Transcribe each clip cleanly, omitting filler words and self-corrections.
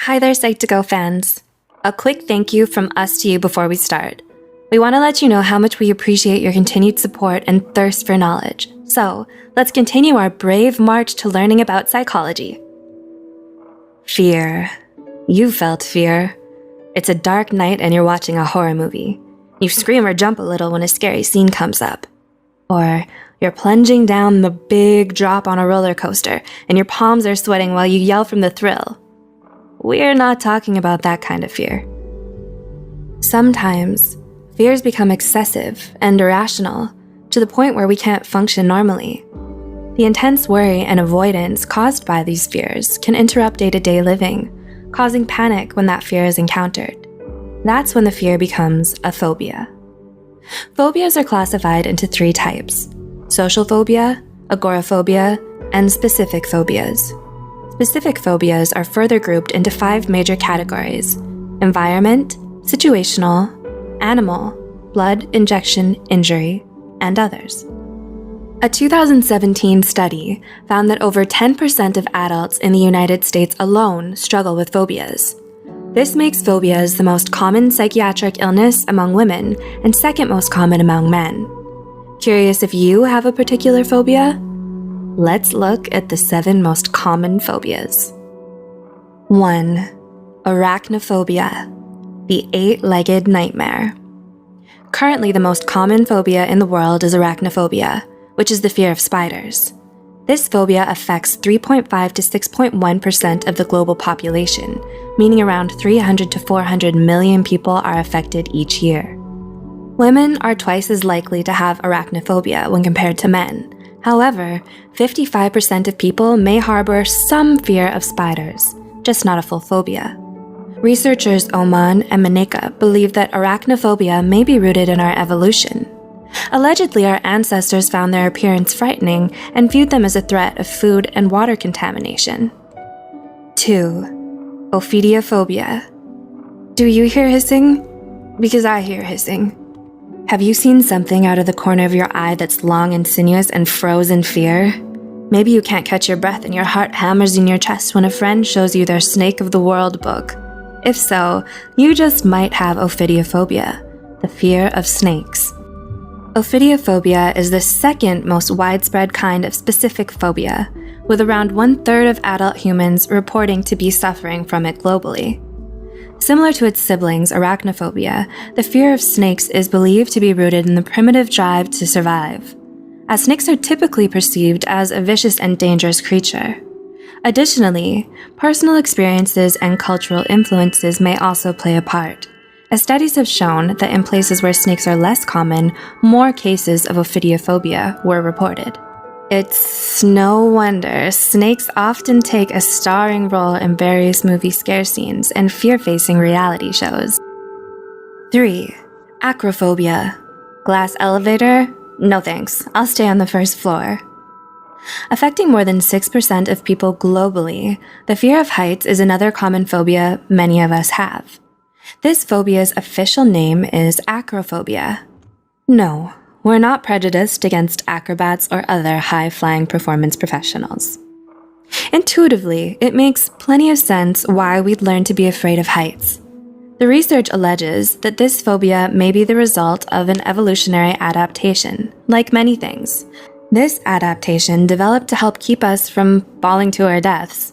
Hi there, Psych2Go fans. A quick thank you from us to you before we start. We want to let you know how much we appreciate your continued support and thirst for knowledge. So, let's continue our brave march to learning about psychology. Fear. You felt fear. It's a dark night and you're watching a horror movie. You scream or jump a little when a scary scene comes up. Or you're plunging down the big drop on a roller coaster and your palms are sweating while you yell from the thrill. We're not talking about that kind of fear. Sometimes, fears become excessive and irrational to the point where we can't function normally. The intense worry and avoidance caused by these fears can interrupt day-to-day living, causing panic when that fear is encountered. That's when the fear becomes a phobia. Phobias are classified into 3 types: social phobia, agoraphobia, and specific phobias. Specific phobias are further grouped into 5 major categories: environment, situational, animal, blood, injection, injury, and others. A 2017 study found that over 10% of adults in the United States alone struggle with phobias. This makes phobias the most common psychiatric illness among women and second most common among men. Curious if you have a particular phobia? Let's look at the 7 most common phobias. 1. Arachnophobia, the 8-legged nightmare. Currently, the most common phobia in the world is arachnophobia, which is the fear of spiders. This phobia affects 3.5 to 6.1% of the global population, meaning around 300 to 400 million people are affected each year. Women are twice as likely to have arachnophobia when compared to men. However, 55% of people may harbor some fear of spiders, just not a full phobia. Researchers Oman and Maneka believe that arachnophobia may be rooted in our evolution. Allegedly, our ancestors found their appearance frightening and viewed them as a threat of food and water contamination. 2. Ophidiophobia. Do you hear hissing? Because I hear hissing. Have you seen something out of the corner of your eye that's long and sinuous and froze in fear? Maybe you can't catch your breath and your heart hammers in your chest when a friend shows you their Snake of the World book. If so, you just might have ophidiophobia, the fear of snakes. Ophidiophobia is the second most widespread kind of specific phobia, with around 1/3 of adult humans reporting to be suffering from it globally. Similar to its siblings, arachnophobia, the fear of snakes is believed to be rooted in the primitive drive to survive, as snakes are typically perceived as a vicious and dangerous creature. Additionally, personal experiences and cultural influences may also play a part, as studies have shown that in places where snakes are less common, more cases of ophidiophobia were reported. It's no wonder snakes often take a starring role in various movie scare scenes and fear-facing reality shows. 3. Acrophobia. Glass elevator? No thanks, I'll stay on the first floor. Affecting more than 6% of people globally, the fear of heights is another common phobia many of us have. This phobia's official name is acrophobia. No, we're not prejudiced against acrobats or other high-flying performance professionals. Intuitively, it makes plenty of sense why we'd learn to be afraid of heights. The research alleges that this phobia may be the result of an evolutionary adaptation, like many things. This adaptation developed to help keep us from falling to our deaths.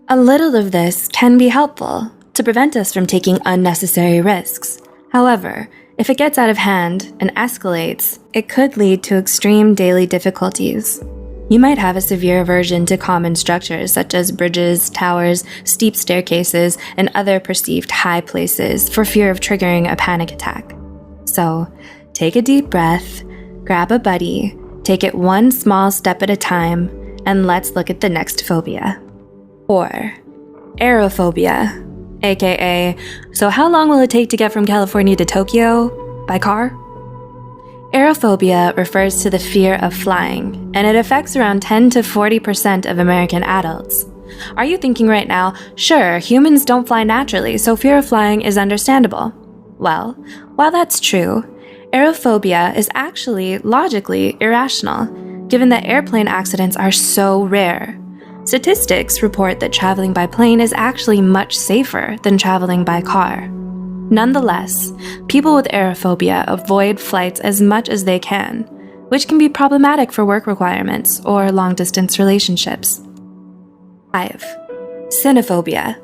A little of this can be helpful to prevent us from taking unnecessary risks. However, if it gets out of hand and escalates, it could lead to extreme daily difficulties. You might have a severe aversion to common structures such as bridges, towers, steep staircases, and other perceived high places for fear of triggering a panic attack. So, take a deep breath, grab a buddy, take it one small step at a time, and let's look at the next phobia. 4. Aerophobia. AKA, so how long will it take to get from California to Tokyo? By car? Aerophobia refers to the fear of flying, and it affects around 10 to 40% of American adults. Are you thinking right now, sure, humans don't fly naturally, so fear of flying is understandable? Well, while that's true, aerophobia is actually logically irrational, given that airplane accidents are so rare. Statistics report that traveling by plane is actually much safer than traveling by car. Nonetheless, people with aerophobia avoid flights as much as they can, which can be problematic for work requirements or long-distance relationships. 5. Cynophobia.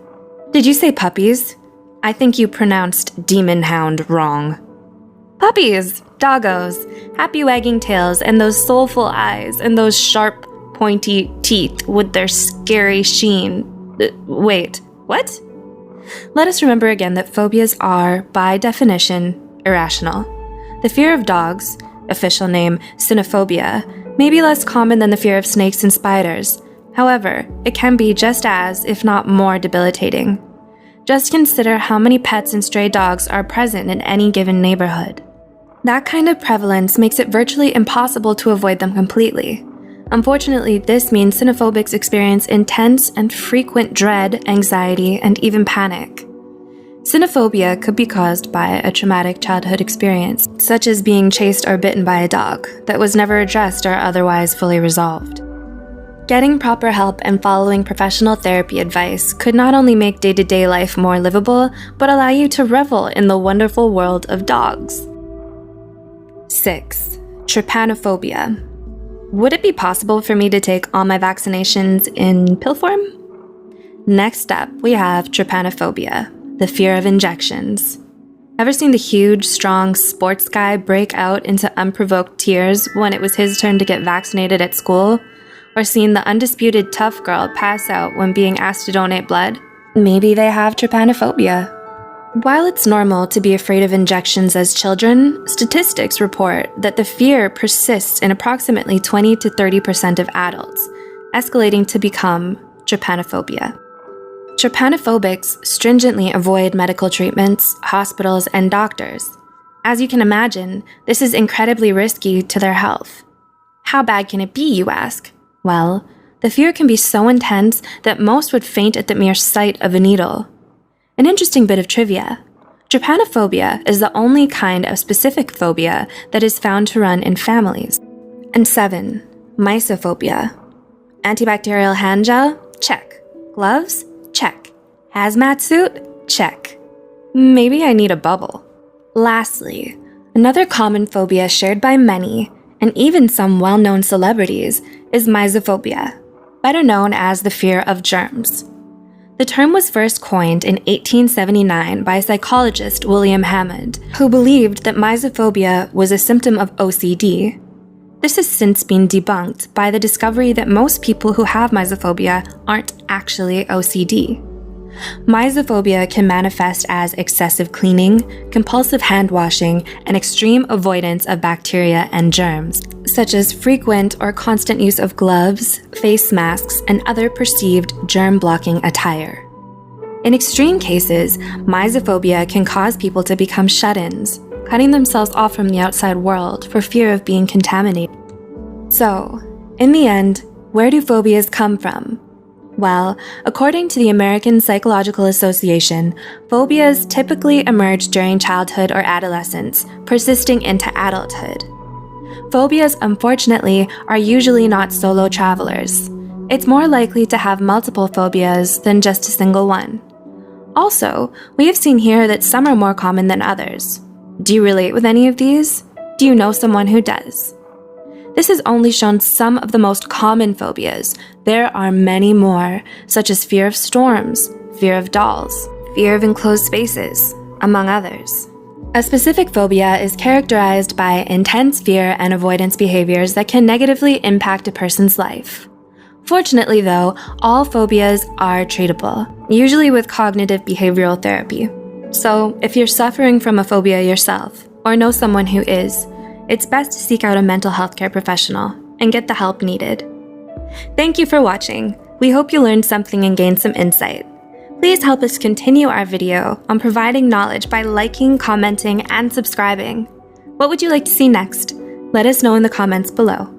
Did you say puppies? I think you pronounced demon hound wrong. Puppies, doggos, happy wagging tails, and those soulful eyes, and those sharp, pointy teeth with their scary sheen. Wait, what? Let us remember again that phobias are, by definition, irrational. The fear of dogs, official name cynophobia, may be less common than the fear of snakes and spiders. However, it can be just as, if not more, debilitating. Just consider how many pets and stray dogs are present in any given neighborhood. That kind of prevalence makes it virtually impossible to avoid them completely. Unfortunately, this means cynophobics experience intense and frequent dread, anxiety, and even panic. Cynophobia could be caused by a traumatic childhood experience, such as being chased or bitten by a dog, that was never addressed or otherwise fully resolved. Getting proper help and following professional therapy advice could not only make day-to-day life more livable, but allow you to revel in the wonderful world of dogs. 6. Trypanophobia. Would it be possible for me to take all my vaccinations in pill form? Next up, we have trypanophobia, the fear of injections. Ever seen the huge, strong sports guy break out into unprovoked tears when it was his turn to get vaccinated at school? Or seen the undisputed tough girl pass out when being asked to donate blood? Maybe they have trypanophobia. While it's normal to be afraid of injections as children, statistics report that the fear persists in approximately 20 to 30% of adults, escalating to become trypanophobia. Trypanophobics stringently avoid medical treatments, hospitals, and doctors. As you can imagine, this is incredibly risky to their health. How bad can it be, you ask? Well, the fear can be so intense that most would faint at the mere sight of a needle. An interesting bit of trivia. Trypanophobia is the only kind of specific phobia that is found to run in families. And 7. Mysophobia. Antibacterial hand gel? Check. Gloves? Check. Hazmat suit? Check. Maybe I need a bubble. Lastly, another common phobia shared by many, and even some well-known celebrities, is mysophobia, better known as the fear of germs. The term was first coined in 1879 by psychologist William Hammond, who believed that mysophobia was a symptom of OCD. This has since been debunked by the discovery that most people who have mysophobia aren't actually OCD. Mysophobia can manifest as excessive cleaning, compulsive hand washing, and extreme avoidance of bacteria and germs, such as frequent or constant use of gloves, face masks, and other perceived germ-blocking attire. In extreme cases, mysophobia can cause people to become shut-ins, cutting themselves off from the outside world for fear of being contaminated. So, in the end, where do phobias come from? Well, according to the American Psychological Association, phobias typically emerge during childhood or adolescence, persisting into adulthood. Phobias, unfortunately, are usually not solo travelers. It's more likely to have multiple phobias than just a single one. Also, we have seen here that some are more common than others. Do you relate with any of these? Do you know someone who does? This has only shown some of the most common phobias. There are many more, such as fear of storms, fear of dolls, fear of enclosed spaces, among others. A specific phobia is characterized by intense fear and avoidance behaviors that can negatively impact a person's life. Fortunately, though, all phobias are treatable, usually with cognitive behavioral therapy. So, if you're suffering from a phobia yourself, or know someone who is, it's best to seek out a mental health care professional and get the help needed. Thank you for watching. We hope you learned something and gained some insight. Please help us continue our video on providing knowledge by liking, commenting, and subscribing. What would you like to see next? Let us know in the comments below.